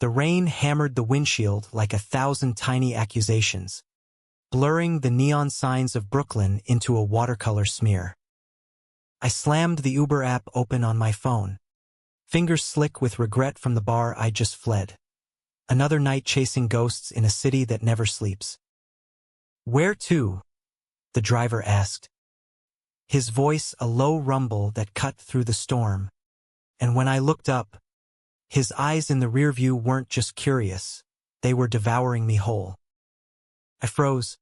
The rain hammered the windshield like 1,000 tiny accusations, blurring the neon signs of Brooklyn into a watercolor smear. I slammed the Uber app open on my phone, fingers slick with regret from the bar I just fled. Another night chasing ghosts in a city that never sleeps. "Where to?" the driver asked. His voice a low rumble that cut through the storm. And when I looked up, his eyes in the rearview weren't just curious, they were devouring me whole. I froze,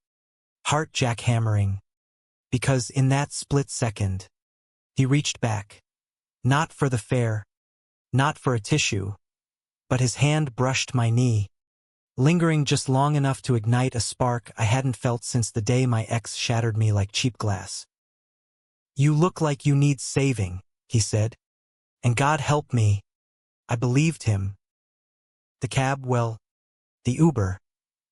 heart jackhammering, because in that split second, he reached back. Not for the fare, not for a tissue, but his hand brushed my knee, lingering just long enough to ignite a spark I hadn't felt since the day my ex shattered me like cheap glass. "You look like you need saving," he said. And God help me, I believed him. The cab, well, the Uber,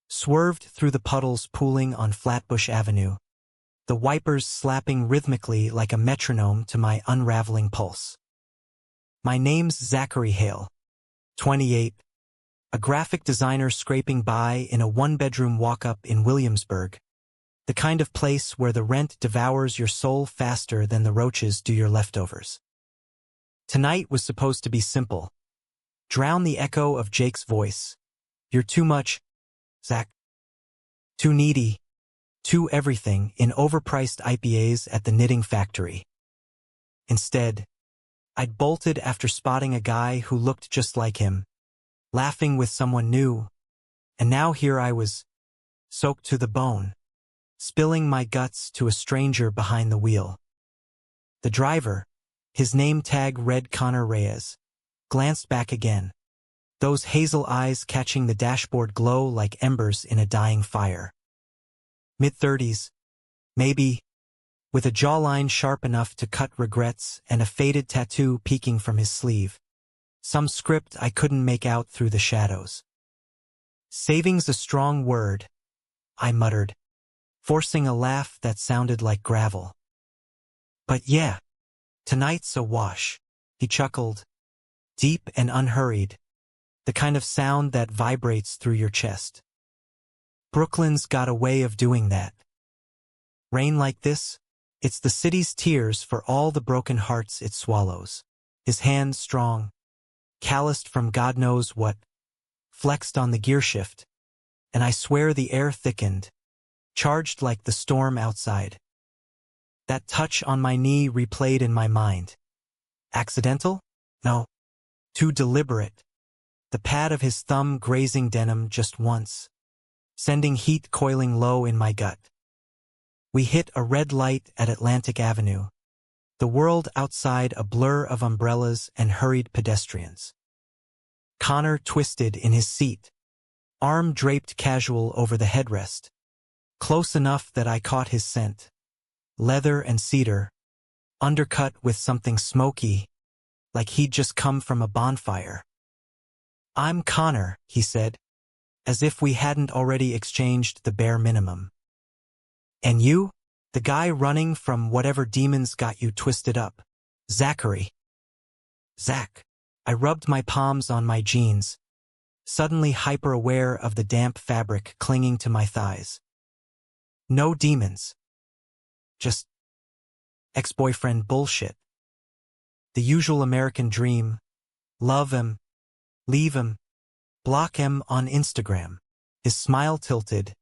swerved through the puddles pooling on Flatbush Avenue, the wipers slapping rhythmically like a metronome to my unraveling pulse. My name's Zachary Hale, 28, a graphic designer scraping by in a one-bedroom walk-up in Williamsburg, the kind of place where the rent devours your soul faster than the roaches do your leftovers. Tonight was supposed to be simple. Drown the echo of Jake's voice. "You're too much, Zach. Too needy. Too everything" in overpriced IPAs at the Knitting Factory. Instead, I'd bolted after spotting a guy who looked just like him, laughing with someone new, and now here I was, soaked to the bone, spilling my guts to a stranger behind the wheel. The driver, his name tag read Connor Reyes, glanced back again, those hazel eyes catching the dashboard glow like embers in a dying fire. Mid-30s, maybe, with a jawline sharp enough to cut regrets and a faded tattoo peeking from his sleeve. Some script I couldn't make out through the shadows. "Saving's a strong word," I muttered, forcing a laugh that sounded like gravel. "But yeah, tonight's a wash," he chuckled, deep and unhurried, the kind of sound that vibrates through your chest. Brooklyn's got a way of doing that. Rain like this, it's the city's tears for all the broken hearts it swallows. His hand strong, calloused from God knows what, flexed on the gearshift, and I swear the air thickened, charged like the storm outside. That touch on my knee replayed in my mind. Accidental? No. Too deliberate. The pad of his thumb grazing denim just once, sending heat coiling low in my gut. We hit a red light at Atlantic Avenue, the world outside a blur of umbrellas and hurried pedestrians. Connor twisted in his seat, arm draped casual over the headrest, close enough that I caught his scent. Leather and cedar, undercut with something smoky, like he'd just come from a bonfire. "I'm Connor," he said, as if we hadn't already exchanged the bare minimum. "And you? The guy running from whatever demons got you twisted up." "Zachary." "Zach." I rubbed my palms on my jeans, suddenly hyper-aware of the damp fabric clinging to my thighs. "No demons. Just ex-boyfriend bullshit. The usual American dream. Love him, leave him, block him on Instagram." His smile tilted,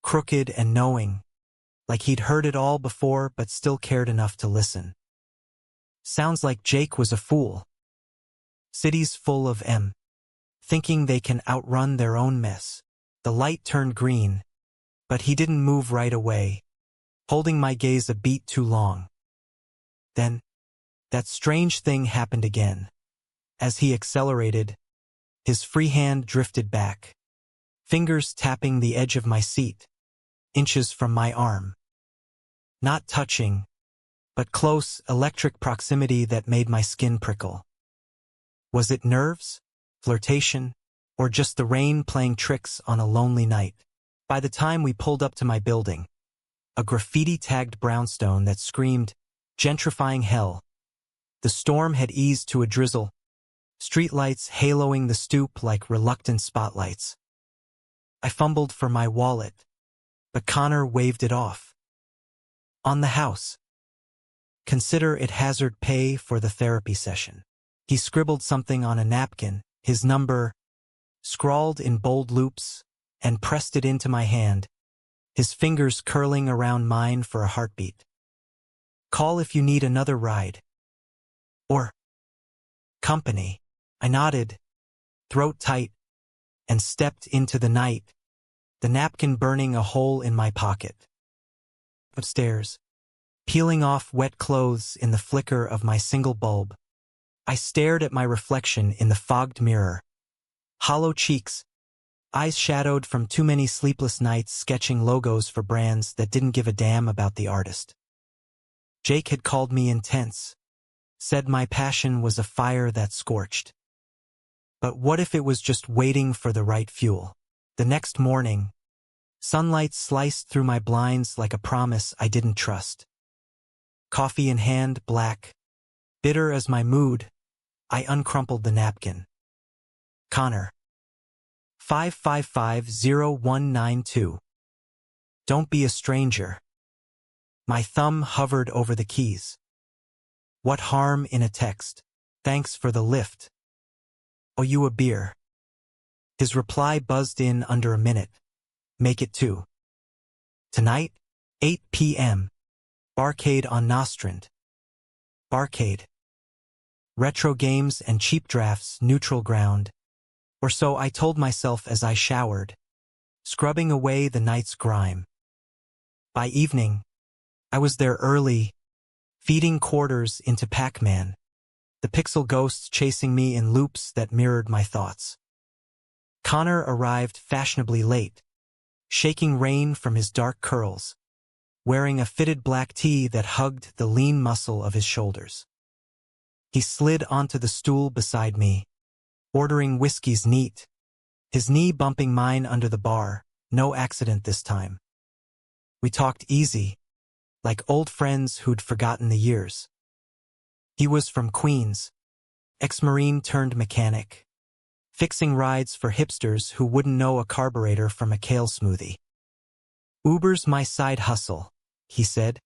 crooked and knowing, like he'd heard it all before but still cared enough to listen. "Sounds like Jake was a fool. Cities full of thinking they can outrun their own mess." The light turned green, but he didn't move right away, holding my gaze a beat too long. Then, that strange thing happened again. As he accelerated, his free hand drifted back, fingers tapping the edge of my seat, inches from my arm. Not touching, but close, electric proximity that made my skin prickle. Was it nerves, flirtation, or just the rain playing tricks on a lonely night? By the time we pulled up to my building, a graffiti-tagged brownstone that screamed, "Gentrifying hell," the storm had eased to a drizzle, streetlights haloing the stoop like reluctant spotlights. I fumbled for my wallet, but Connor waved it off. On the house. Consider it hazard pay for the therapy session. He scribbled something on a napkin, his number, scrawled in bold loops, and pressed it into my hand, his fingers curling around mine for a heartbeat. Call if you need another ride. Or company. I nodded, throat tight, and stepped into the night, the napkin burning a hole in my pocket. Upstairs, peeling off wet clothes in the flicker of my single bulb, I stared at my reflection in the fogged mirror. Hollow cheeks, eyes shadowed from too many sleepless nights sketching logos for brands that didn't give a damn about the artist. Jake had called me intense, said my passion was a fire that scorched. But what if it was just waiting for the right fuel? The next morning, sunlight sliced through my blinds like a promise I didn't trust. Coffee in hand, black, bitter as my mood, I uncrumpled the napkin. Connor. 5550192. Don't be a stranger. My thumb hovered over the keys. What harm in a text? Thanks for the lift. Owe you a beer. His reply buzzed in under a minute. Make it 2. Tonight, 8 p.m. Barcade on Nostrand. Barcade. Retro games and cheap drafts, neutral ground. Or so I told myself as I showered, scrubbing away the night's grime. By evening, I was there early, feeding quarters into Pac-Man, the pixel ghosts chasing me in loops that mirrored my thoughts. Connor arrived fashionably late, shaking rain from his dark curls, wearing a fitted black tee that hugged the lean muscle of his shoulders. He slid onto the stool beside me, ordering whiskeys neat, his knee bumping mine under the bar, no accident this time. We talked easy, like old friends who'd forgotten the years. He was from Queens, ex-Marine turned mechanic, fixing rides for hipsters who wouldn't know a carburetor from a kale smoothie. Uber's my side hustle, he said,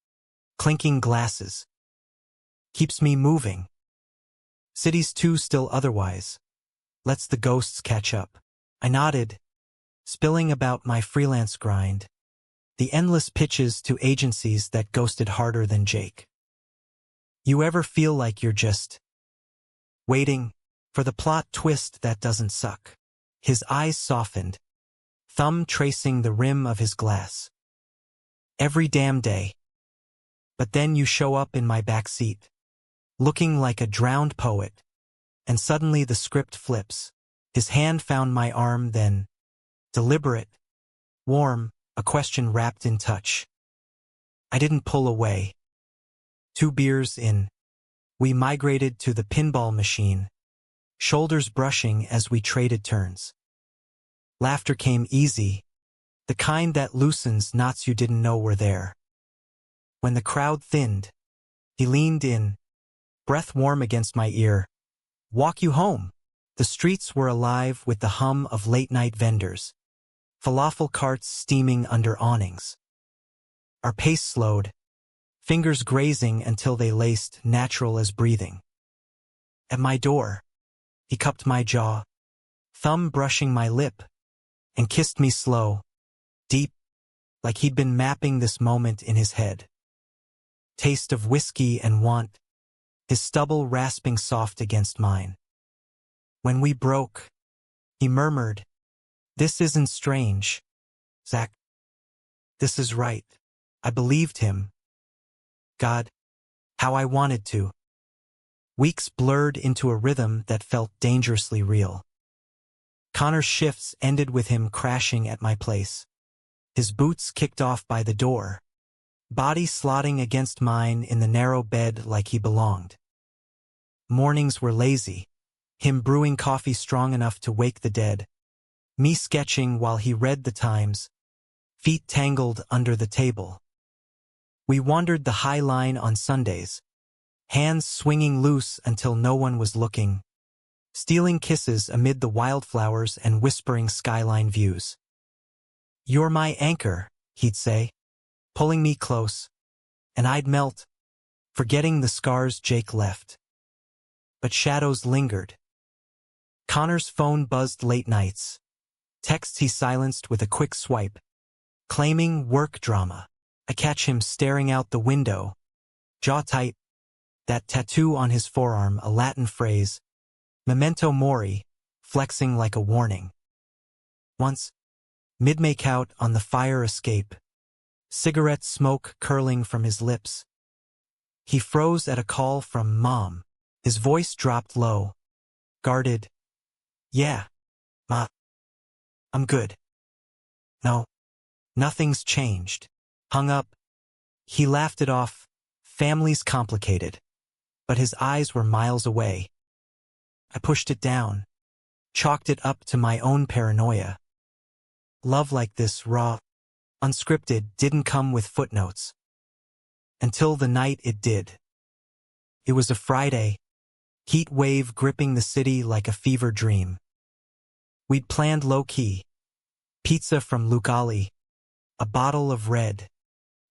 clinking glasses. Keeps me moving. Cities too still otherwise. Lets the ghosts catch up. I nodded, spilling about my freelance grind, the endless pitches to agencies that ghosted harder than Jake. You ever feel like you're just waiting for the plot twist that doesn't suck? His eyes softened, thumb tracing the rim of his glass. Every damn day. But then you show up in my back seat, looking like a drowned poet, and suddenly the script flips. His hand found my arm then, deliberate, warm, a question wrapped in touch. I didn't pull away. 2 beers in, we migrated to the pinball machine, shoulders brushing as we traded turns. Laughter came easy, the kind that loosens knots you didn't know were there. When the crowd thinned, he leaned in, breath warm against my ear. Walk you home. The streets were alive with the hum of late-night vendors, falafel carts steaming under awnings. Our pace slowed, fingers grazing until they laced, natural as breathing. At my door, he cupped my jaw, thumb brushing my lip, and kissed me slow, deep, like he'd been mapping this moment in his head. Taste of whiskey and want, his stubble rasping soft against mine. When we broke, he murmured, "This isn't strange, Zach. This is right." I believed him. God, how I wanted to. Weeks blurred into a rhythm that felt dangerously real. Connor's shifts ended with him crashing at my place. His boots kicked off by the door, body slotting against mine in the narrow bed like he belonged. Mornings were lazy, him brewing coffee strong enough to wake the dead, me sketching while he read the Times, feet tangled under the table. We wandered the High Line on Sundays, hands swinging loose until no one was looking, stealing kisses amid the wildflowers and whispering skyline views. "You're my anchor," he'd say, pulling me close, and I'd melt, forgetting the scars Jake left. But shadows lingered. Connor's phone buzzed late nights. Texts he silenced with a quick swipe, claiming work drama. I catch him staring out the window, jaw tight, that tattoo on his forearm a Latin phrase, memento mori, flexing like a warning. Once, mid-make-out on the fire escape, cigarette smoke curling from his lips. He froze at a call from Mom. His voice dropped low, guarded. "Yeah, Ma. I'm good. No, nothing's changed." Hung up. He laughed it off. Family's complicated. But his eyes were miles away. I pushed it down, chalked it up to my own paranoia. Love like this, raw, unscripted, didn't come with footnotes. Until the night it did. It was a Friday, heat wave gripping the city like a fever dream. We'd planned low-key. Pizza from Lugali, a bottle of red,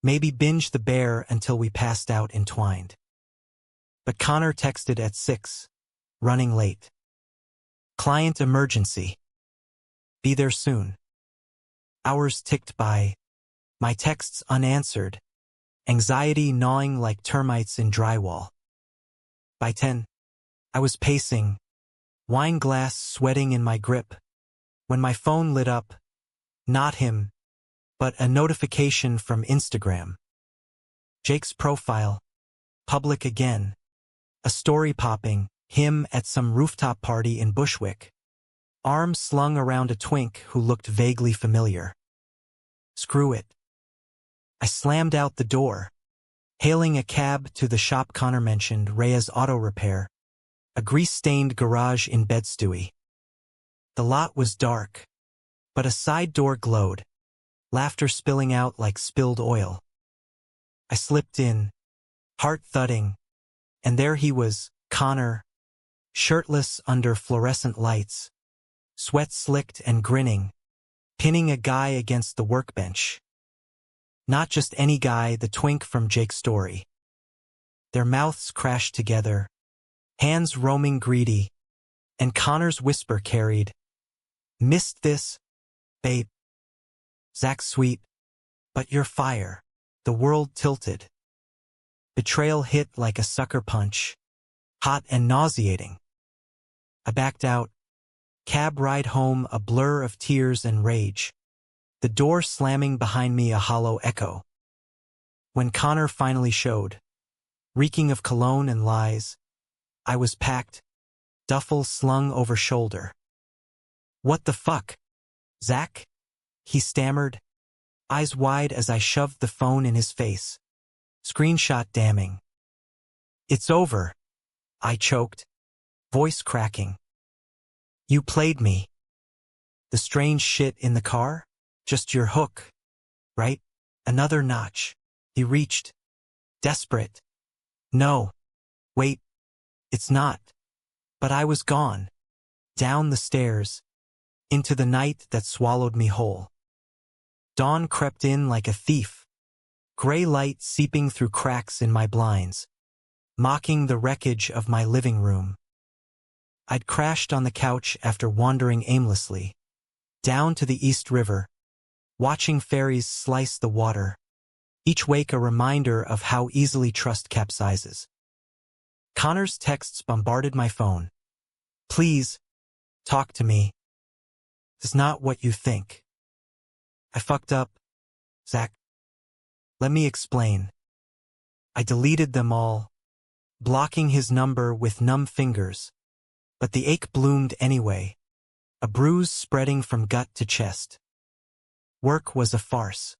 maybe binge The Bear until we passed out entwined. But Connor texted at 6, running late. "Client emergency. Be there soon." Hours ticked by, my texts unanswered, anxiety gnawing like termites in drywall. By 10, I was pacing, wine glass sweating in my grip, when my phone lit up, not him, but a notification from Instagram. Jake's profile, public again, a story popping, him at some rooftop party in Bushwick, arm slung around a twink who looked vaguely familiar. Screw it. I slammed out the door, hailing a cab to the shop Connor mentioned, Rhea's Auto Repair, a grease-stained garage in Bed-Stuy. The lot was dark, but a side door glowed, laughter spilling out like spilled oil. I slipped in, heart thudding, and there he was, Connor, shirtless under fluorescent lights, sweat slicked and grinning, pinning a guy against the workbench. Not just any guy, the twink from Jake's story. Their mouths crashed together, hands roaming greedy, and Connor's whisper carried, "Missed this, babe. Zach's sweet, but you're fire." The world tilted. Betrayal hit like a sucker punch, hot and nauseating. I backed out, cab ride home a blur of tears and rage, the door slamming behind me a hollow echo. When Connor finally showed, reeking of cologne and lies, I was packed, duffel slung over shoulder. "What the fuck, Zach?" he stammered, eyes wide as I shoved the phone in his face. Screenshot damning. "It's over," I choked, voice cracking. "You played me." "The strange shit in the car? Just your hook, right?" Another notch. He reached, desperate. "No. Wait. It's not." But I was gone. Down the stairs. Into the night that swallowed me whole. Dawn crept in like a thief. Gray light seeping through cracks in my blinds, mocking the wreckage of my living room. I'd crashed on the couch after wandering aimlessly, down to the East River, watching ferries slice the water, each wake a reminder of how easily trust capsizes. Connor's texts bombarded my phone. "Please, talk to me. It's not what you think. I fucked up, Zach. Let me explain." I deleted them all, blocking his number with numb fingers, but the ache bloomed anyway, a bruise spreading from gut to chest. Work was a farce.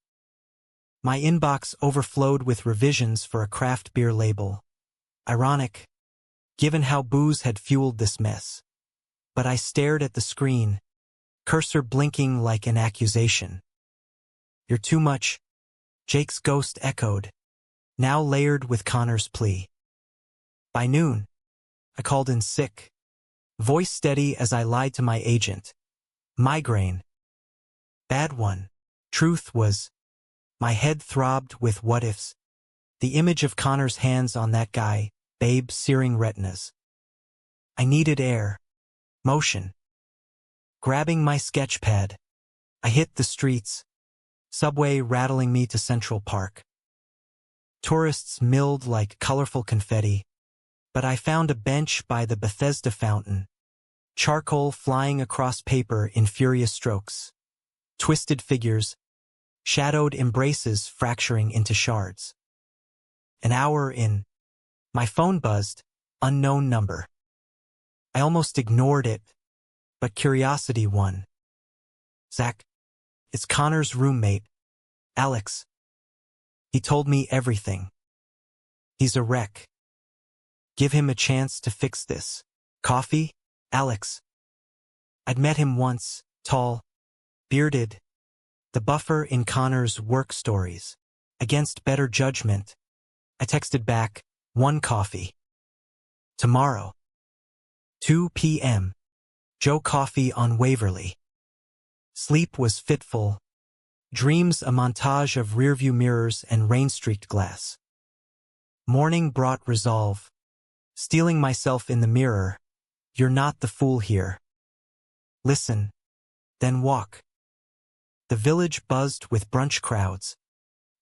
My inbox overflowed with revisions for a craft beer label. Ironic, given how booze had fueled this mess. But I stared at the screen, cursor blinking like an accusation. "You're too much," Jake's ghost echoed, now layered with Connor's plea. By noon, I called in sick, Voice steady as I lied to my agent. Migraine. Bad one. Truth was, my head throbbed with what-ifs. The image of Connor's hands on that guy, babe, searing retinas. I needed air. Motion. Grabbing my sketch pad, I hit the streets, subway rattling me to Central Park. Tourists milled like colorful confetti, but I found a bench by the Bethesda fountain, charcoal flying across paper in furious strokes, twisted figures, shadowed embraces fracturing into shards. An hour in, my phone buzzed, unknown number. I almost ignored it, but curiosity won. Zach, it's Connor's roommate, Alex. He told me everything. He's a wreck. Give him a chance to fix this. Coffee, Alex. I'd met him once, tall, bearded, the buffer in Connor's work stories. Against better judgment, I texted back, 1 coffee. Tomorrow. 2 p.m. Joe Coffee on Waverly. Sleep was fitful, dreams a montage of rearview mirrors and rain-streaked glass. Morning brought resolve, stealing myself in the mirror. You're not the fool here. Listen, then walk. The village buzzed with brunch crowds,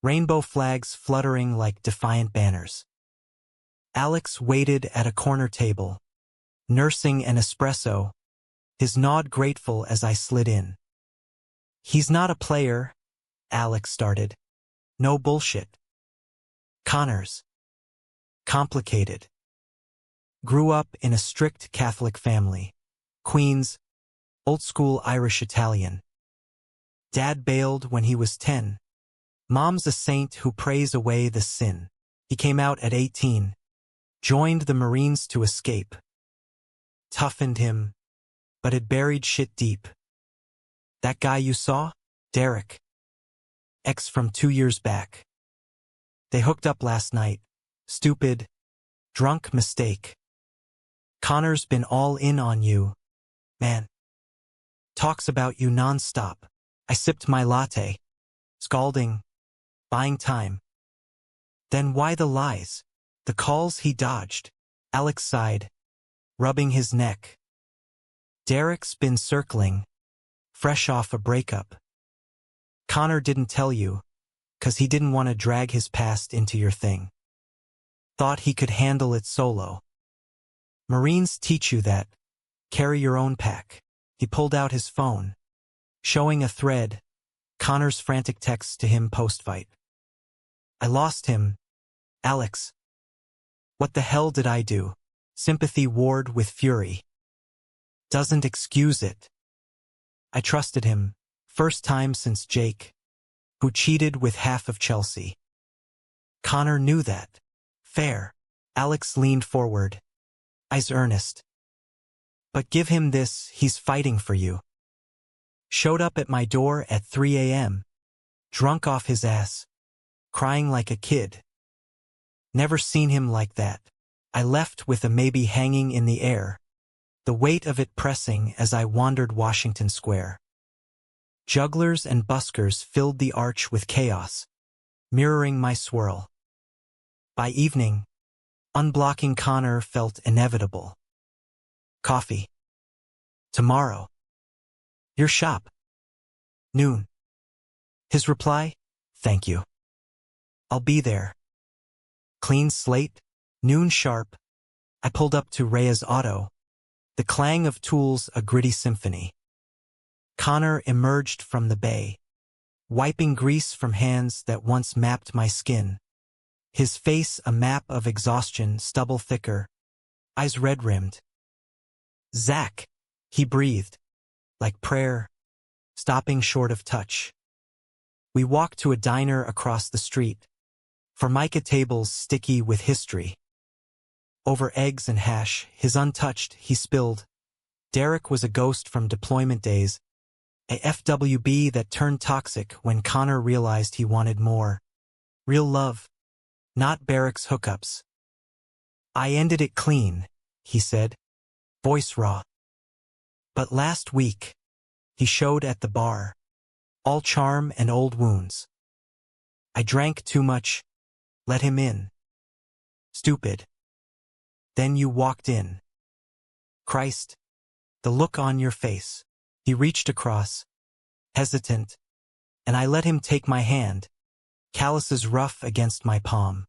rainbow flags fluttering like defiant banners. Alex waited at a corner table, nursing an espresso, his nod grateful as I slid in. He's not a player, Alex started. No bullshit. Connor's. Complicated. Grew up in a strict Catholic family. Queens, old-school Irish-Italian. Dad bailed when he was 10. Mom's a saint who prays away the sin. He came out at 18. Joined the Marines to escape. Toughened him, but it buried shit deep. That guy you saw? Derek. Ex from 2 years back. They hooked up last night. Stupid, drunk mistake. Connor's been all in on you, man. Talks about you non-stop. I sipped my latte. Scalding. Buying time. Then why the lies? The calls he dodged. Alex sighed, rubbing his neck. Derek's been circling, fresh off a breakup. Connor didn't tell you, 'cause he didn't want to drag his past into your thing. Thought he could handle it solo. Marines teach you that. Carry your own pack. He pulled out his phone, showing a thread, Connor's frantic texts to him post-fight. I lost him, Alex. What the hell did I do? Sympathy warred with fury. Doesn't excuse it. I trusted him, first time since Jake, who cheated with half of Chelsea. Connor knew that. Fair. Alex leaned forward, eyes earnest. But give him this, he's fighting for you. Showed up at my door at 3 a.m., drunk off his ass, crying like a kid. Never seen him like that. I left with a maybe hanging in the air, the weight of it pressing as I wandered Washington Square. Jugglers and buskers filled the arch with chaos, mirroring my swirl. By evening, unblocking Connor felt inevitable. Coffee. Tomorrow. Your shop. Noon. His reply, thank you. I'll be there. Clean slate, noon sharp. I pulled up to Rhea's auto, the clang of tools a gritty symphony. Connor emerged from the bay, wiping grease from hands that once mapped my skin. His face a map of exhaustion, stubble thicker, eyes red-rimmed. Zach, he breathed, like prayer, stopping short of touch. We walked to a diner across the street, formica tables sticky with history. Over eggs and hash, his untouched, he spilled. Derek was a ghost from deployment days, a FWB that turned toxic when Connor realized he wanted more. Real love, not barracks hookups. I ended it clean, he said. voice raw. But last week, he showed at the bar, all charm and old wounds. I drank too much, let him in. Stupid. Then you walked in. Christ, the look on your face. He reached across, hesitant, and I let him take my hand, calluses rough against my palm.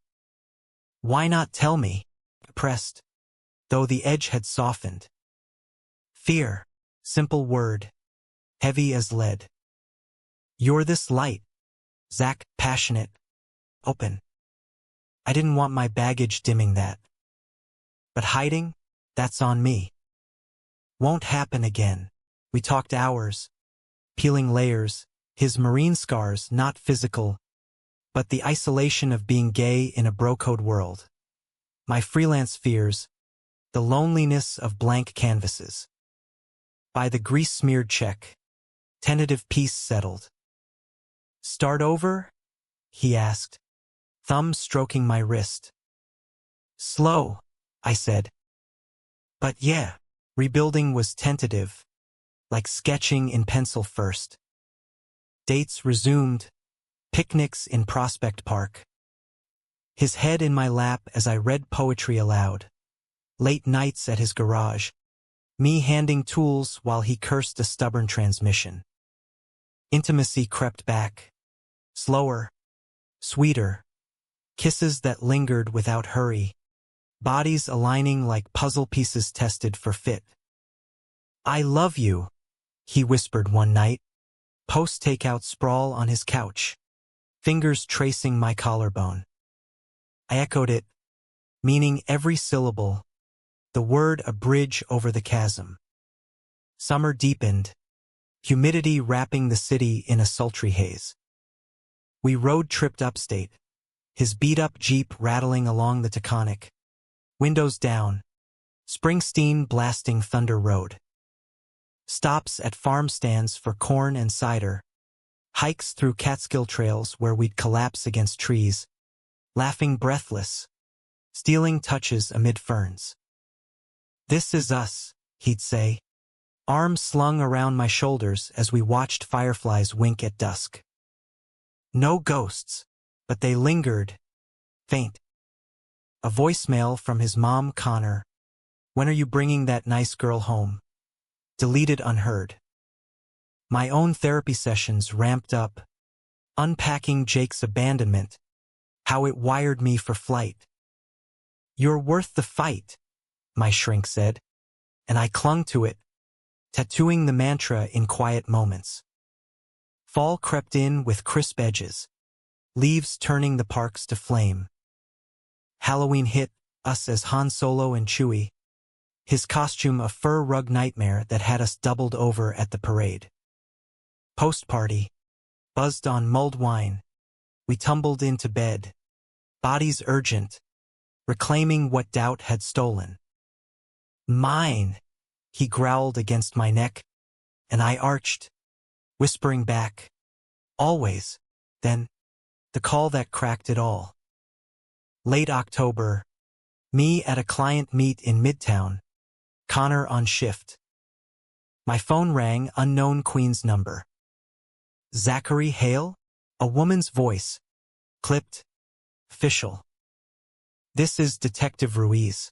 Why not tell me? Pressed, though the edge had softened. Fear, simple word, heavy as lead. You're this light, Zach, passionate, open. I didn't want my baggage dimming that. But hiding, that's on me. Won't happen again. We talked hours, peeling layers, his marine scars not physical, but the isolation of being gay in a bro-code world. My freelance fears, the loneliness of blank canvases. By the grease-smeared check, tentative peace settled. Start over? He asked, thumb stroking my wrist. Slow, I said. But yeah, rebuilding was tentative, like sketching in pencil first. Dates resumed, picnics in Prospect Park. His head in my lap as I read poetry aloud. Late nights at his garage, me handing tools while he cursed a stubborn transmission. Intimacy crept back. Slower, sweeter, kisses that lingered without hurry, bodies aligning like puzzle pieces tested for fit. I love you, he whispered one night, post-takeout sprawl on his couch, fingers tracing my collarbone. I echoed it, meaning every syllable, the word a bridge over the chasm. Summer deepened, humidity wrapping the city in a sultry haze. We road-tripped upstate, his beat-up Jeep rattling along the Taconic. Windows down, Springsteen blasting Thunder Road. Stops at farm stands for corn and cider, hikes through Catskill trails where we'd collapse against trees, laughing breathless, stealing touches amid ferns. This is us, he'd say, arms slung around my shoulders as we watched fireflies wink at dusk. No ghosts, but they lingered, faint. A voicemail from his mom, Connor. When are you bringing that nice girl home? Deleted unheard. My own therapy sessions ramped up, unpacking Jake's abandonment, how it wired me for flight. You're worth the fight, my shrink said, and I clung to it, tattooing the mantra in quiet moments. Fall crept in with crisp edges, leaves turning the parks to flame. Halloween hit us as Han Solo and Chewie, his costume a fur rug nightmare that had us doubled over at the parade. Post-party, buzzed on mulled wine, we tumbled into bed, bodies urgent, reclaiming what doubt had stolen. Mine, he growled against my neck, and I arched, whispering back, always, then, the call that cracked it all. Late October, me at a client meet in Midtown, Connor on shift. My phone rang, unknown Queen's number. Zachary Hale? A woman's voice. Clipped. Official. This is Detective Ruiz.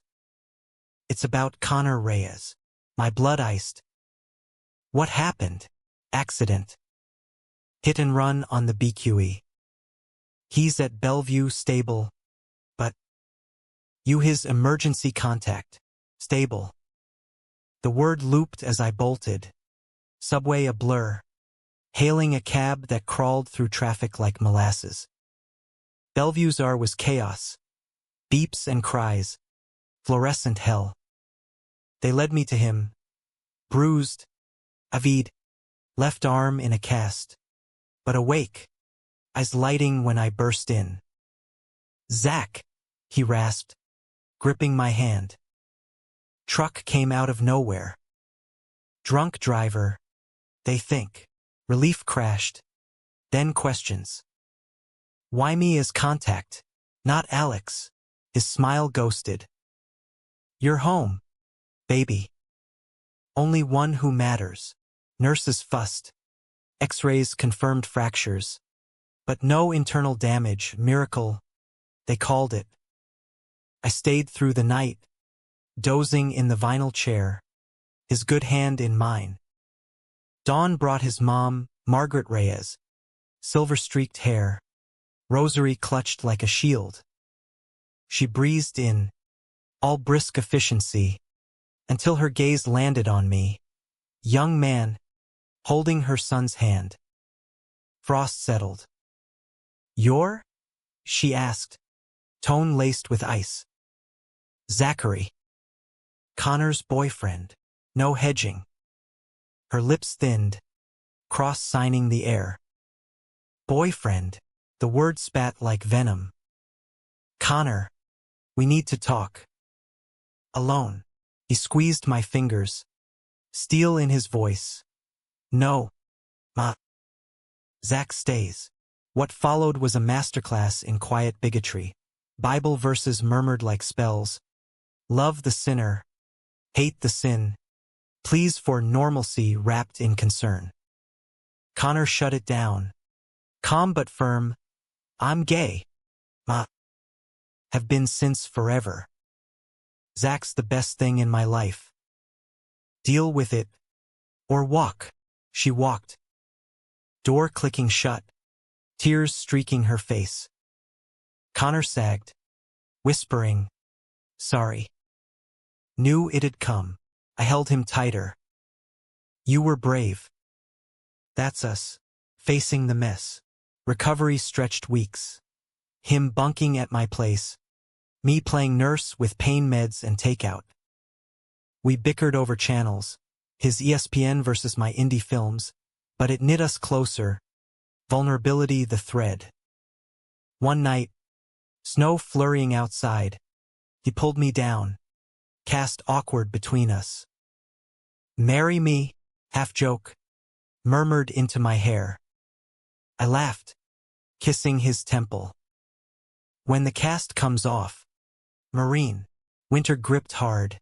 It's about Connor Reyes. My blood iced. What happened? Accident. Hit and run on the BQE. He's at Bellevue Stable. But you his emergency contact. Stable. The word looped as I bolted. Subway a blur. Hailing a cab that crawled through traffic like molasses. Bellevue's R was chaos. Beeps and cries. Fluorescent hell. They led me to him. Bruised. Avid. Left arm in a cast. But awake. Eyes lighting when I burst in. Zach, he rasped, gripping my hand. Truck came out of nowhere. Drunk driver, they think. Relief crashed. Then questions. Why me as contact? Not Alex. His smile ghosted. You're home, baby. Only one who matters. Nurses fussed. X-rays confirmed fractures. But no internal damage, miracle, they called it. I stayed through the night, dozing in the vinyl chair, his good hand in mine. Dawn brought his mom, Margaret Reyes, silver-streaked hair, rosary clutched like a shield. She breezed in, all brisk efficiency, until her gaze landed on me, young man, holding her son's hand. Frost settled. "You're?" she asked, tone laced with ice. "Zachary. Connor's boyfriend. No hedging." Her lips thinned, cross-signing the air. Boyfriend. The word spat like venom. "Connor. We need to talk. Alone." He squeezed my fingers, steel in his voice. "No, Ma." Zach stays. What followed was a masterclass in quiet bigotry. Bible verses murmured like spells. Love the sinner. Hate the sin. Pleas for normalcy wrapped in concern. Connor shut it down. Calm but firm. "I'm gay. Ma. Have been since forever. Zach's the best thing in my life. Deal with it. Or walk." She walked. Door clicking shut. Tears streaking her face. Connor sagged, whispering, "Sorry." Knew it'd come. I held him tighter. "You were brave." That's us, facing the mess. Recovery stretched weeks. Him bunking at my place. Me playing nurse with pain meds and takeout. We bickered over channels, his ESPN versus my indie films, but it knit us closer. Vulnerability the thread. One night, snow flurrying outside, he pulled me down, cast awkward between us. "Marry me," half joke, murmured into my hair. I laughed, kissing his temple. When the cast comes off, Marine, winter gripped hard,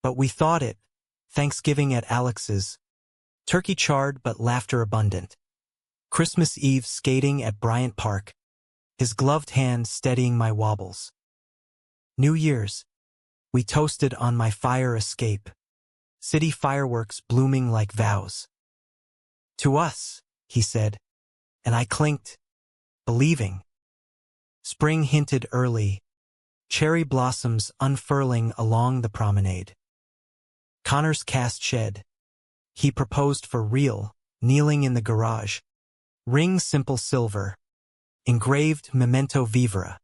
but we thought it, Thanksgiving at Alex's, turkey charred but laughter abundant. Christmas Eve skating at Bryant Park, his gloved hand steadying my wobbles. New Year's, we toasted on my fire escape, city fireworks blooming like vows. "To us," he said, and I clinked, believing. Spring hinted early, cherry blossoms unfurling along the promenade. Connor's cast shed. He proposed for real, kneeling in the garage. Ring simple silver. Engraved memento vivere.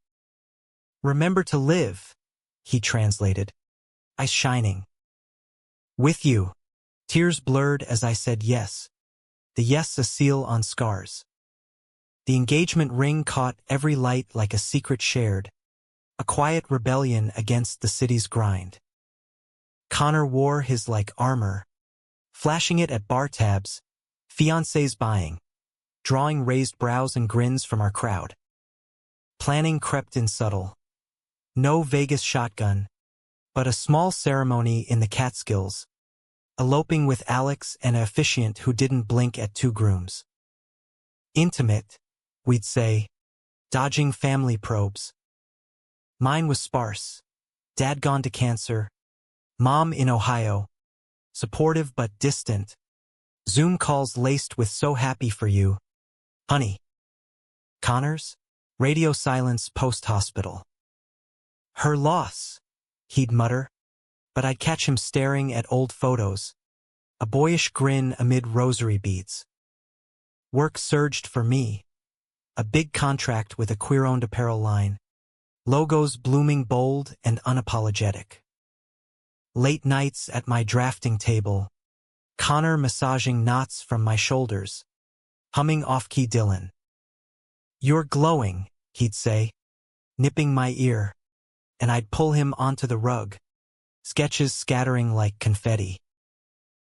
"Remember to live," he translated. Eyes shining. "With you." Tears blurred as I said yes. The yes a seal on scars. The engagement ring caught every light like a secret shared. A quiet rebellion against the city's grind. Connor wore his like armor, flashing it at bar tabs, fiancés buying, drawing raised brows and grins from our crowd. Planning crept in subtle. No Vegas shotgun, but a small ceremony in the Catskills, eloping with Alex and an officiant who didn't blink at two grooms. Intimate, we'd say, dodging family probes. Mine was sparse. Dad gone to cancer. Mom in Ohio. Supportive but distant. Zoom calls laced with "so happy for you, honey." Connor's? Radio silence post-hospital. "Her loss," he'd mutter, but I'd catch him staring at old photos, a boyish grin amid rosary beads. Work surged for me. A big contract with a queer-owned apparel line. Logos blooming bold and unapologetic. Late nights at my drafting table. Connor massaging knots from my shoulders. Humming off-key Dylan. "You're glowing," he'd say, nipping my ear, and I'd pull him onto the rug, sketches scattering like confetti.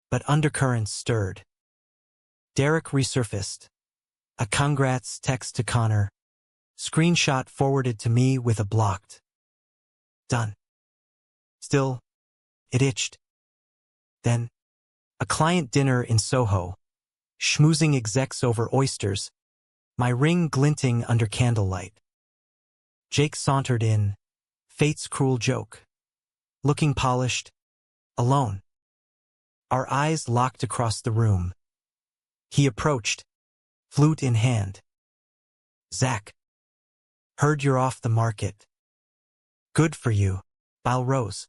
But undercurrents stirred. Derek resurfaced. A congrats text to Connor. Screenshot forwarded to me with a blocked. Done. Still, it itched. Then, A client dinner in Soho, schmoozing execs over oysters, my ring glinting under candlelight. Jake sauntered in, fate's cruel joke, looking polished, alone. Our eyes locked across the room. He approached, flute in hand. Zach. Heard you're off the market. Good for you. Bow rose.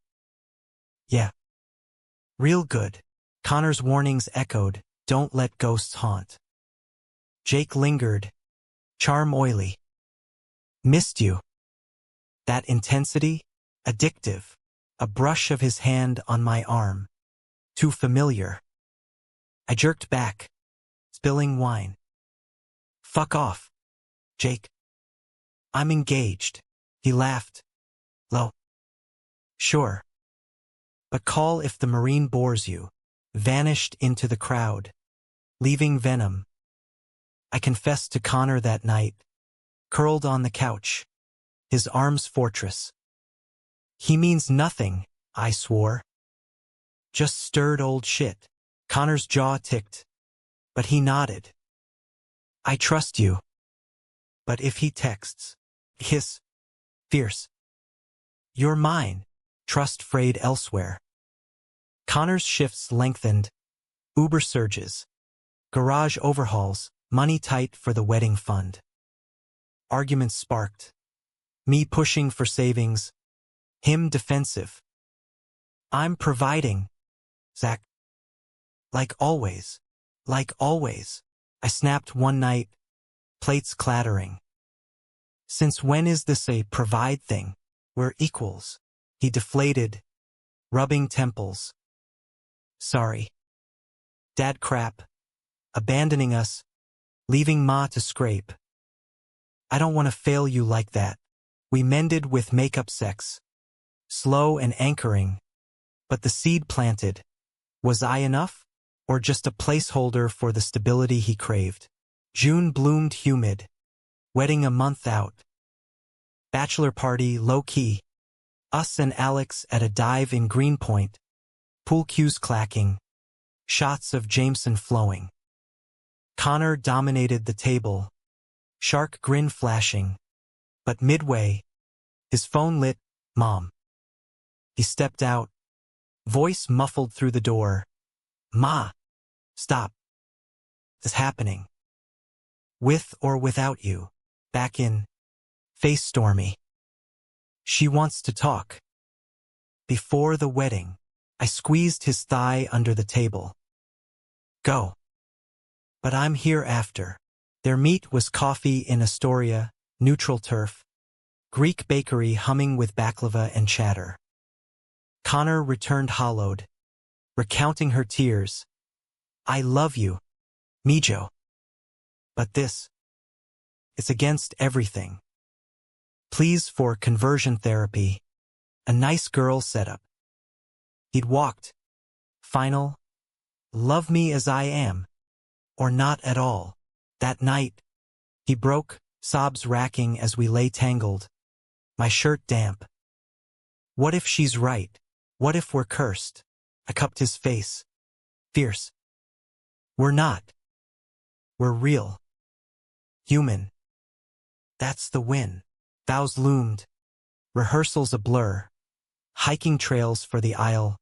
Yeah. Real good. Connor's warnings echoed, don't let ghosts haunt. Jake lingered, charm oily. Missed you. That intensity? Addictive. A brush of his hand on my arm. Too familiar. I jerked back, spilling wine. Fuck off, Jake. I'm engaged. He laughed. Low. Sure. But call if the Marine bores you. Vanished into the crowd, leaving venom. I confessed to Connor that night, curled on the couch, his arms fortress. He means nothing, I swore. Just stirred old shit. Connor's jaw ticked, but he nodded. I trust you. But if he texts, hiss, fierce. You're mine, trust frayed elsewhere. Connor's shifts lengthened, Uber surges, garage overhauls, money tight for the wedding fund. Arguments sparked, me pushing for savings, him defensive. I'm providing, Zach. Like always, I snapped one night, plates clattering. Since when is this a provide thing? We're equals. He deflated, rubbing temples. Sorry. Dad crap. Abandoning us. Leaving Ma to scrape. I don't want to fail you like that. We mended with makeup sex. Slow and anchoring. But the seed planted. Was I enough? Or just a placeholder for the stability he craved? June bloomed humid. Wedding a month out. Bachelor party low-key. Us and Alex at a dive in Greenpoint. Pool cues clacking. Shots of Jameson flowing. Connor dominated the table. Shark grin flashing. But midway, his phone lit, Mom. He stepped out. Voice muffled through the door. Ma. Stop. It's happening. With or without you. Back in. Face stormy. She wants to talk. Before the wedding. I squeezed his thigh under the table. Go. But I'm here after. Their meet was coffee in Astoria, neutral turf, Greek bakery humming with baklava and chatter. Connor returned hollowed, recounting her tears. I love you, Mijo. But this. It's against everything. Please for conversion therapy. A nice girl setup. He'd walked. Final. Love me as I am. Or not at all. That night. He broke, sobs racking as we lay tangled. My shirt damp. What if she's right? What if we're cursed? I cupped his face. Fierce. We're not. We're real. Human. That's the win. Vows loomed. Rehearsals a blur. Hiking trails for the aisle.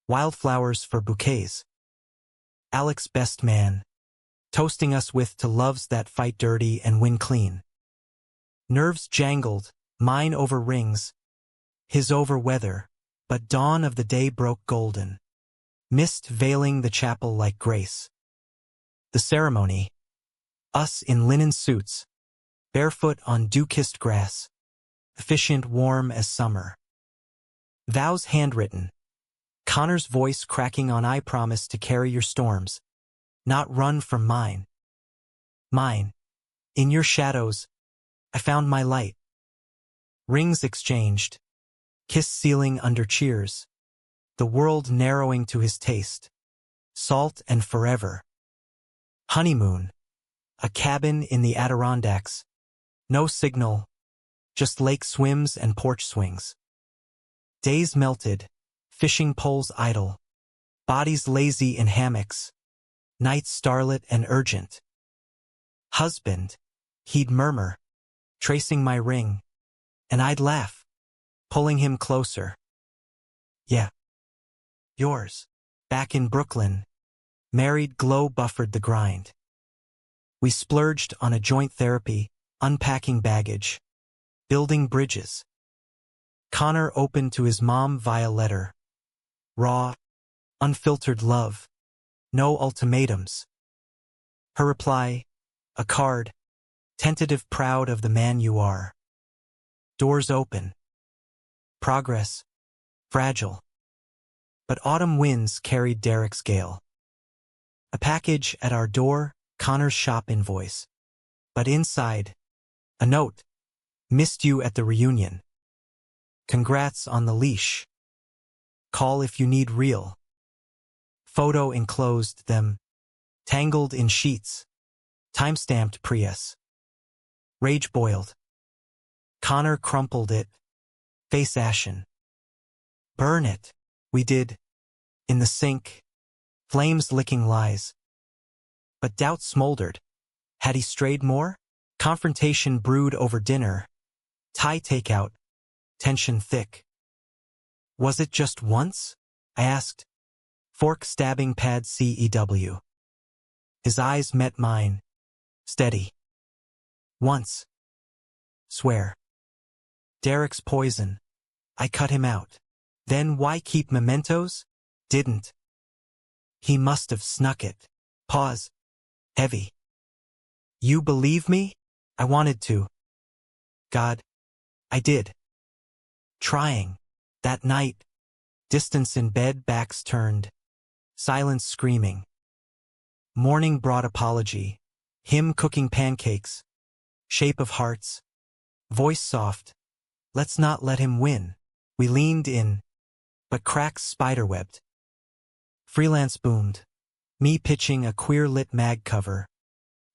Wildflowers for bouquets. Alex best man. Toasting us with to loves that fight dirty and win clean. Nerves jangled, mine over rings. His over weather, but dawn of the day broke golden. Mist veiling the chapel like grace. The ceremony. Us in linen suits. Barefoot on dew-kissed grass. Efficient warm as summer. Vows handwritten. Connor's voice cracking on I promise to carry your storms. Not run from mine. Mine. In your shadows, I found my light. Rings exchanged. Kiss sealing under cheers. The world narrowing to his taste. Salt and forever. Honeymoon. A cabin in the Adirondacks. No signal. Just lake swims and porch swings. Days melted. Fishing poles idle. Bodies lazy in hammocks, nights starlit and urgent. Husband, he'd murmur, tracing my ring, and I'd laugh, pulling him closer. Yeah. Yours. Back in Brooklyn, married glow buffered the grind. We splurged on a joint therapy, unpacking baggage, building bridges. Connor opened to his mom via letter. Raw, unfiltered love. No ultimatums. Her reply, a card, tentative proud of the man you are. Doors open. Progress, fragile. But autumn winds carried Derek's gale. A package at our door, Connor's shop invoice. But inside, a note. Missed you at the reunion. Congrats on the leash. Call if you need real. Photo enclosed them, tangled in sheets. Timestamped Prius. Rage boiled. Connor crumpled it, face ashen. Burn it. We did. In the sink. Flames licking lies. But doubt smoldered. Had he strayed more? Confrontation brewed over dinner. Thai takeout. Tension thick. Was it just once? I asked. Fork stabbing pad CEW. His eyes met mine. Steady. Once. Swear. Derek's poison. I cut him out. Then why keep mementos? Didn't. He must have snuck it. Pause. Heavy. You believe me? I wanted to. God. I did. Trying. That night. Distance in bed, backs turned. Silence screaming. Morning brought apology. Him cooking pancakes. Shape of hearts. Voice soft. Let's not let him win. We leaned in. But cracks spiderwebbed. Freelance boomed. Me pitching a queer-lit mag cover.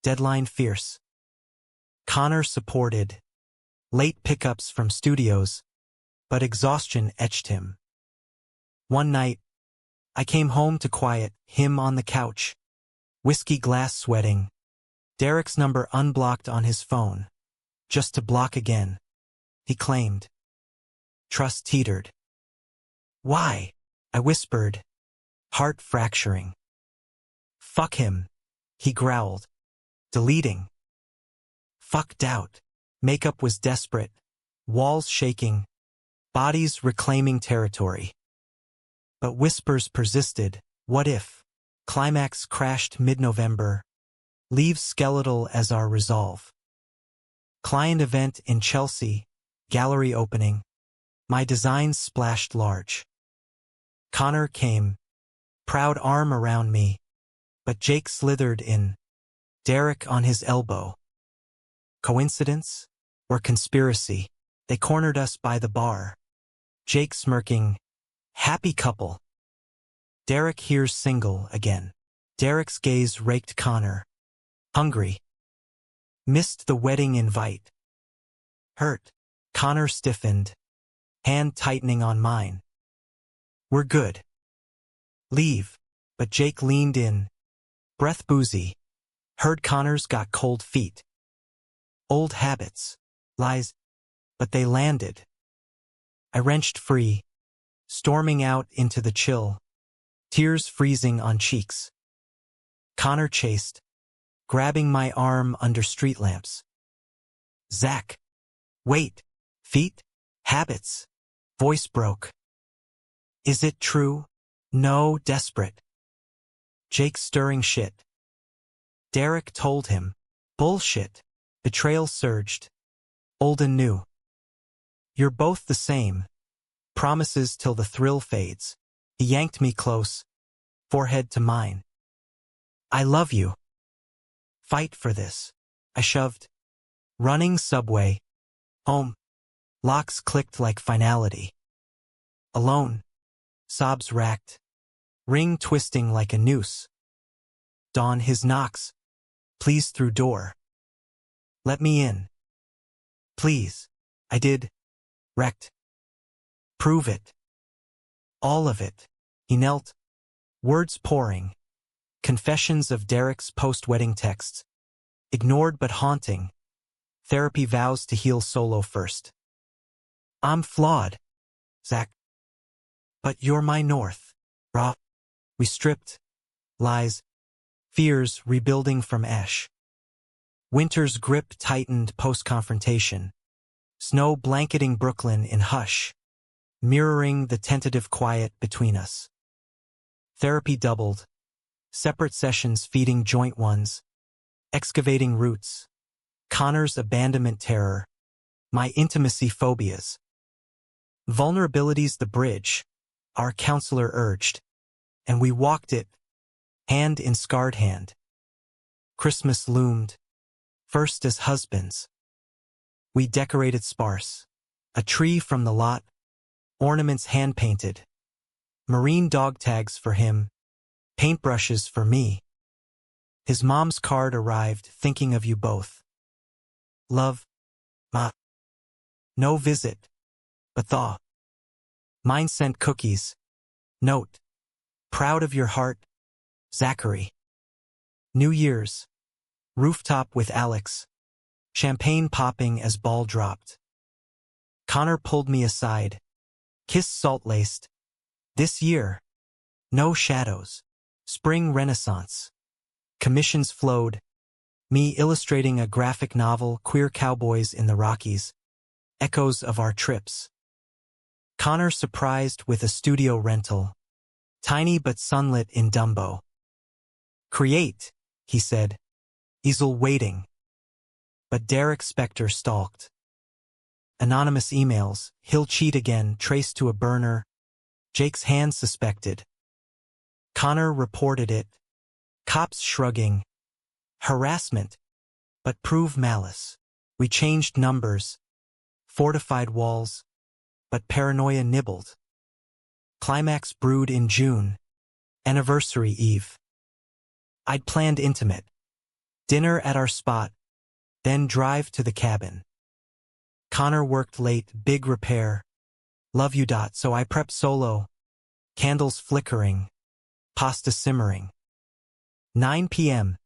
Deadline fierce. Connor supported. Late pickups from studios. But exhaustion etched him. One night, I came home to quiet him on the couch. Whiskey glass sweating. Derek's number unblocked on his phone. Just to block again. He claimed. Trust teetered. Why? I whispered. Heart fracturing. Fuck him. He growled. Deleting. Fuck doubt. Makeup was desperate. Walls shaking. Bodies reclaiming territory. But whispers persisted. What if? Climax crashed mid-November. Leaves skeletal as our resolve. Client event in Chelsea. Gallery opening. My designs splashed large. Connor came. Proud arm around me. But Jake slithered in. Derek on his elbow. Coincidence? Or conspiracy? They cornered us by the bar. Jake smirking. Happy couple. Derek hears single again. Derek's gaze raked Connor. Hungry. Missed the wedding invite. Hurt. Connor stiffened. Hand tightening on mine. We're good. Leave. But Jake leaned in. Breath boozy. Heard Connor's got cold feet. Old habits. Lies. But they landed. I wrenched free. Storming out into the chill. Tears freezing on cheeks. Connor chased. Grabbing my arm under street lamps. Zach. Wait. Feet? Habits. Voice broke. Is it true? No, desperate. Jake stirring shit. Derek told him. Bullshit. Betrayal surged. Old and new. You're both the same. Promises till the thrill fades. He yanked me close. Forehead to mine. I love you. Fight for this. I shoved. Running subway. Home. Locks clicked like finality. Alone. Sobs racked. Ring twisting like a noose. Dawn his knocks. Please through door. Let me in. Please. I did. Wrecked. Prove it. All of it. He knelt. Words pouring. Confessions of Derek's post-wedding texts. Ignored but haunting. Therapy vows to heal solo first. I'm flawed, Zach. But you're my north. Raw. We stripped. Lies. Fears rebuilding from ash. Winter's grip tightened post-confrontation. Snow blanketing Brooklyn in hush, mirroring the tentative quiet between us. Therapy doubled. Separate sessions feeding joint ones. Excavating roots. Connor's abandonment terror. My intimacy phobias. Vulnerabilities the bridge, our counselor urged. And we walked it, hand in scarred hand. Christmas loomed, first as husbands. We decorated sparse. A tree from the lot, ornaments hand-painted. Marine dog tags for him, paintbrushes for me. His mom's card arrived thinking of you both. Love, Ma. No visit, but thaw. Mine sent cookies. Note. Proud of your heart, Zachary. New Year's. Rooftop with Alex. Champagne popping as ball dropped. Connor pulled me aside. Kiss salt-laced. This year. No shadows. Spring Renaissance. Commissions flowed. Me illustrating a graphic novel, Queer Cowboys in the Rockies. Echoes of our trips. Connor surprised with a studio rental. Tiny but sunlit in Dumbo. Create, he said. Easel waiting. But Derek Spector stalked. Anonymous emails, he'll cheat again, traced to a burner. Jake's hand suspected. Connor reported it. Cops shrugging. Harassment. But prove malice. We changed numbers. Fortified walls. But paranoia nibbled. Climax brewed in June. Anniversary Eve. I'd planned intimate. Dinner at our spot. Then drive to the cabin. Connor worked late, big repair. Love you. So I prepped solo. Candles flickering. Pasta simmering. 9 p.m.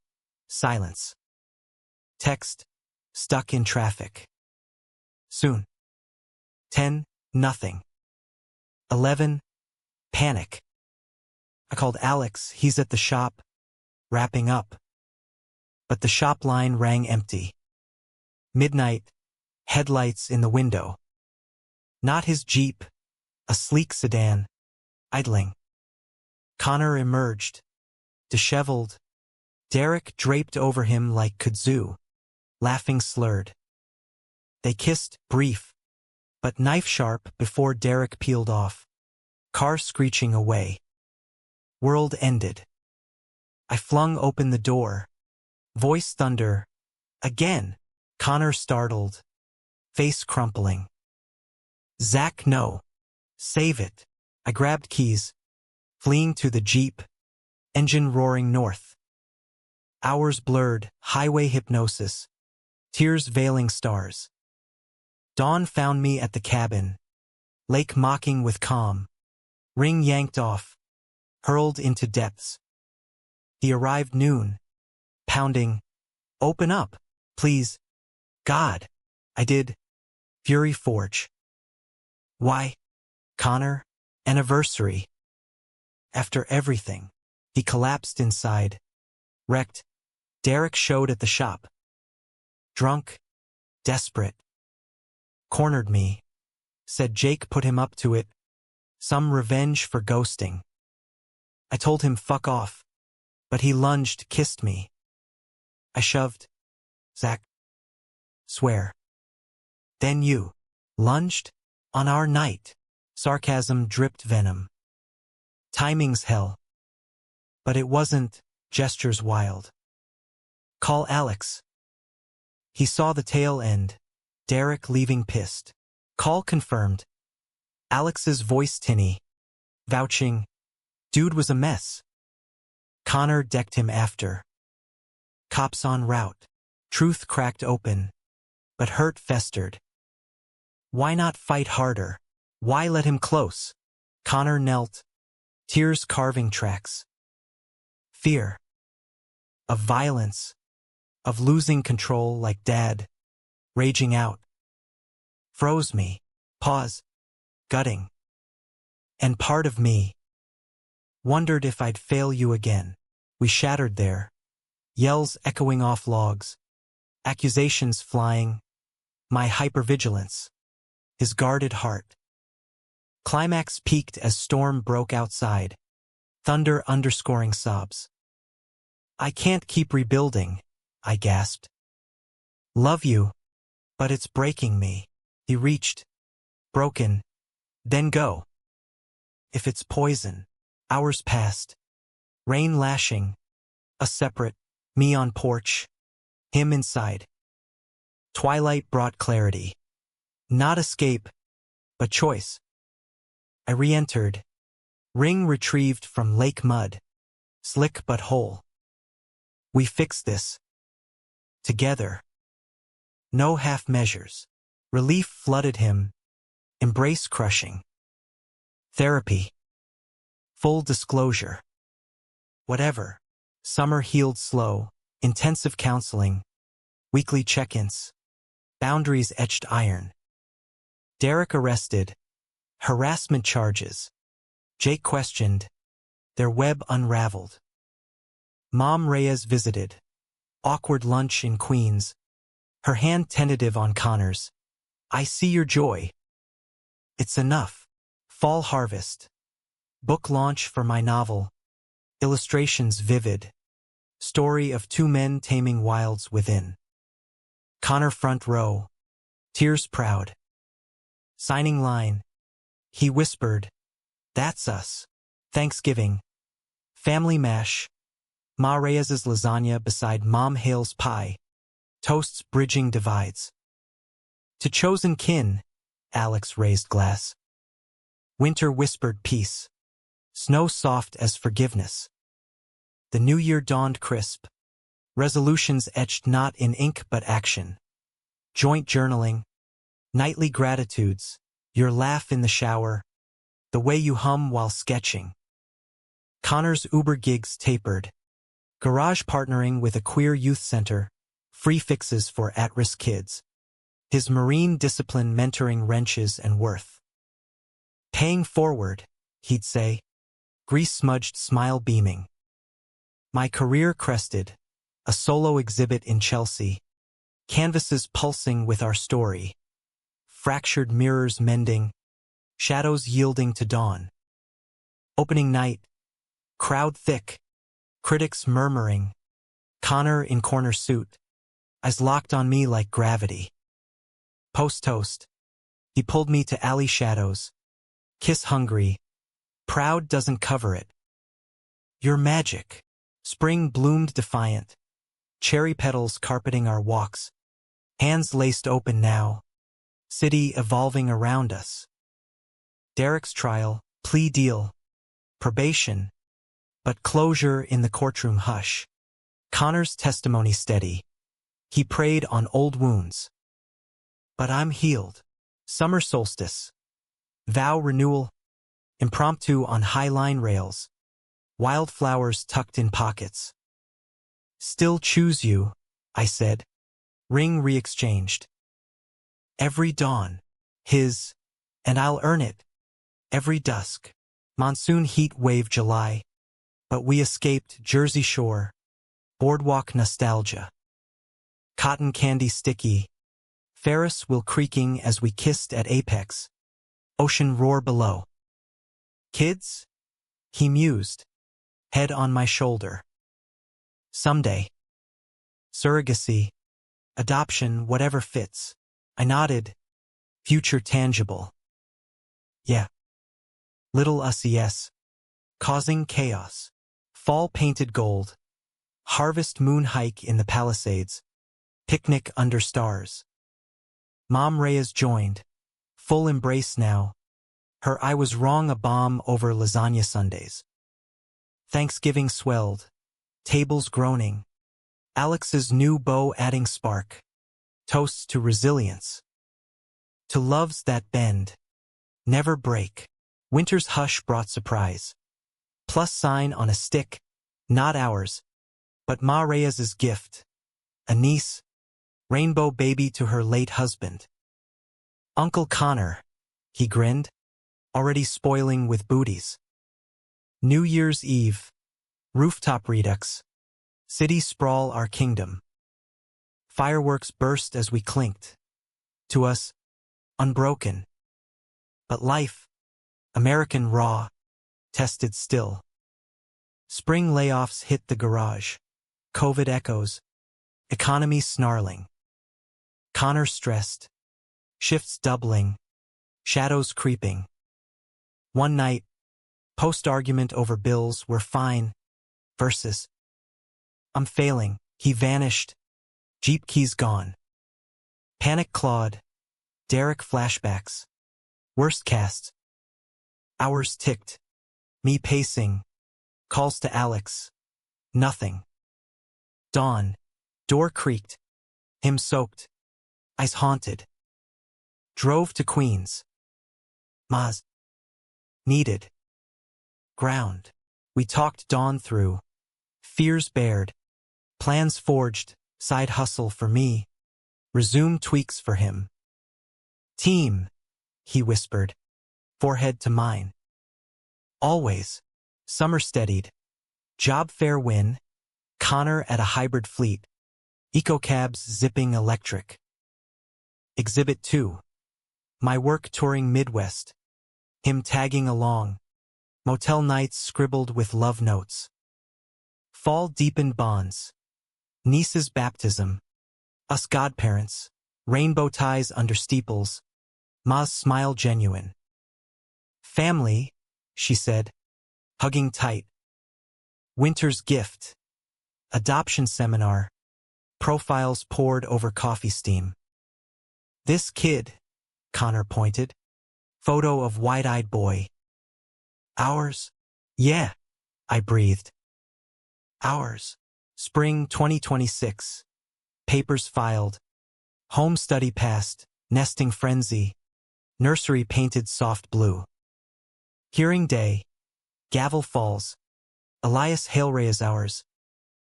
Silence. Text. Stuck in traffic. Soon. 10. Nothing. 11. Panic. I called Alex, he's at the shop. Wrapping up. But the shop line rang empty. Midnight. Headlights in the window. Not his Jeep. A sleek sedan. Idling. Connor emerged. Disheveled. Derek draped over him like kudzu. Laughing slurred. They kissed, brief. But knife-sharp before Derek peeled off. Car screeching away. World ended. I flung open the door. Voice thunder. Again. Connor startled. Face crumpling. Zach, no. Save it. I grabbed keys. Fleeing to the Jeep. Engine roaring north. Hours blurred, highway hypnosis. Tears veiling stars. Dawn found me at the cabin. Lake mocking with calm. Ring yanked off. Hurled into depths. He arrived noon. Pounding. Open up, please. God. I did. Fury Forge. Why? Connor? Anniversary. After everything. He collapsed inside. Wrecked. Derek showed at the shop. Drunk. Desperate. Cornered me. Said Jake put him up to it. Some revenge for ghosting. I told him fuck off. But he lunged, kissed me. I shoved. Zach. Swear. Then you. Lunged? On our night. Sarcasm dripped venom. Timing's hell. But it wasn't. Gestures wild. Call Alex. He saw the tail end. Derek leaving pissed. Call confirmed. Alex's voice tinny. Vouching. Dude was a mess. Connor decked him after. Cops en route. Truth cracked open. But hurt festered. Why not fight harder? Why let him close? Connor knelt. Tears carving tracks. Fear. Of violence. Of losing control like Dad. Raging out. Froze me. Pause. Gutting. And part of me wondered if I'd fail you again. We shattered there. Yells echoing off logs. Accusations flying. My hypervigilance. His guarded heart. Climax peaked as storm broke outside. Thunder underscoring sobs. I can't keep rebuilding, I gasped. Love you, but it's breaking me. He reached. Broken. Then go. If it's poison. Hours passed. Rain lashing. A separate. Me on porch. Him inside. Twilight brought clarity. Not escape, but choice. I re-entered. Ring retrieved from lake mud. Slick but whole. We fixed this. Together. No half measures. Relief flooded him. Embrace crushing. Therapy. Full disclosure. Whatever. Summer healed slow. Intensive counseling. Weekly check-ins. Boundaries etched iron. Derek arrested. Harassment charges. Jake questioned. Their web unraveled. Mom Reyes visited. Awkward lunch in Queens. Her hand tentative on Connor's. I see your joy. It's enough. Fall harvest. Book launch for my novel. Illustrations vivid. Story of two men taming wilds within. Connor front row. Tears proud. Signing line. He whispered. That's us. Thanksgiving. Family mash. Ma Reyes's lasagna beside Mom Hale's pie. Toasts bridging divides. To chosen kin. Alex raised glass. Winter whispered peace. Snow soft as forgiveness. The new year dawned crisp. Resolutions etched not in ink but action. Joint journaling. Nightly gratitudes. Your laugh in the shower. The way you hum while sketching. Connor's Uber gigs tapered. Garage partnering with a queer youth center. Free fixes for at-risk kids. His marine discipline mentoring wrenches and worth. Paying forward, he'd say. Grease-smudged smile beaming. My career crested. A solo exhibit in Chelsea. Canvases pulsing with our story. Fractured mirrors mending. Shadows yielding to dawn. Opening night. Crowd thick. Critics murmuring. Connor in corner suit. Eyes locked on me like gravity. Post-toast. He pulled me to alley shadows. Kiss hungry. Proud doesn't cover it. You're magic. Spring bloomed defiant. Cherry petals carpeting our walks. Hands laced open now. City evolving around us. Derek's trial, plea deal. Probation. But closure in the courtroom hush. Connor's testimony steady. He prayed on old wounds. But I'm healed. Summer solstice. Vow renewal. Impromptu on high line rails. Wildflowers tucked in pockets. Still choose you, I said. Ring re-exchanged. Every dawn. His. And I'll earn it. Every dusk. Monsoon heat wave July. But we escaped Jersey Shore. Boardwalk nostalgia. Cotton candy sticky. Ferris wheel creaking as we kissed at Apex. Ocean roar below. Kids? He mused. Head on my shoulder. Someday. Surrogacy. Adoption, whatever fits. I nodded. Future tangible. Yeah. Little us, yes. Causing chaos. Fall painted gold. Harvest moon hike in the Palisades. Picnic under stars. Mom Reyes joined. Full embrace now. Her I was wrong a bomb over lasagna Sundays. Thanksgiving swelled. Tables groaning. Alex's new bow adding spark. Toasts to resilience. To loves that bend. Never break. Winter's hush brought surprise. plus sign on a stick, not ours, but Ma Reyes's gift. A niece, rainbow baby to her late husband. Uncle Connor, he grinned, already spoiling with booties. New Year's Eve, rooftop redux, city sprawl our kingdom. Fireworks burst as we clinked. To us, unbroken. But life, American raw, tested still. Spring layoffs hit the garage. COVID echoes. Economy snarling. Connor stressed. Shifts doubling. Shadows creeping. One night, post-argument over bills were fine. Versus. I'm failing. He vanished. Jeep keys gone. Panic clawed. Derek flashbacks. Worst cast. Hours ticked. Me pacing. Calls to Alex. Nothing. Dawn. Door creaked. Him soaked. Eyes haunted. Drove to Queens. Maz. Needed. Ground. We talked dawn through. Fears bared. Plans forged. Side hustle for me. Resume tweaks for him. Team, he whispered. Forehead to mine. Always. Summer steadied. Job fair win. Connor at a hybrid fleet. Eco-cabs zipping electric. Exhibit 2. My work touring Midwest. Him tagging along. Motel nights scribbled with love notes. Fall deepened bonds. Niece's baptism. Us godparents. Rainbow ties under steeples. Ma's smile genuine. Family, she said, hugging tight. Winter's gift. Adoption seminar. Profiles poured over coffee steam. This kid, Connor pointed. Photo of wide-eyed boy. Ours? Yeah, I breathed. Ours. Spring 2026. Papers filed. Home study passed. Nesting frenzy. Nursery painted soft blue. Hearing day. Gavel falls. Elias Hailray is ours.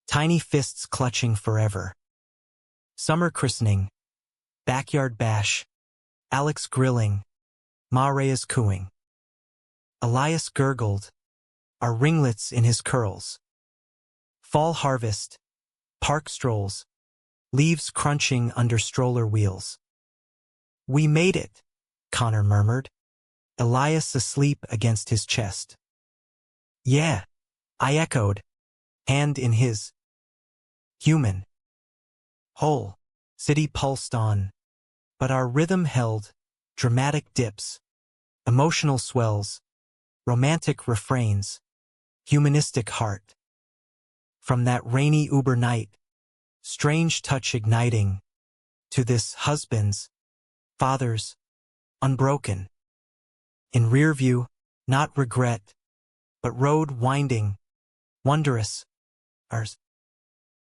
Tiny fists clutching forever. Summer christening. Backyard bash. Alex grilling. Ma Reyes cooing. Elias gurgled. Our ringlets in his curls. Fall harvest. Park strolls. Leaves crunching under stroller wheels. We made it, Connor murmured. Elias asleep against his chest. Yeah, I echoed, hand in his. Human. Whole. City pulsed on. But our rhythm held. Dramatic dips. Emotional swells. Romantic refrains. Humanistic heart. From that rainy Uber night, strange touch igniting, to this husband's, father's, unbroken. In rear view, not regret, but road winding, wondrous, ours.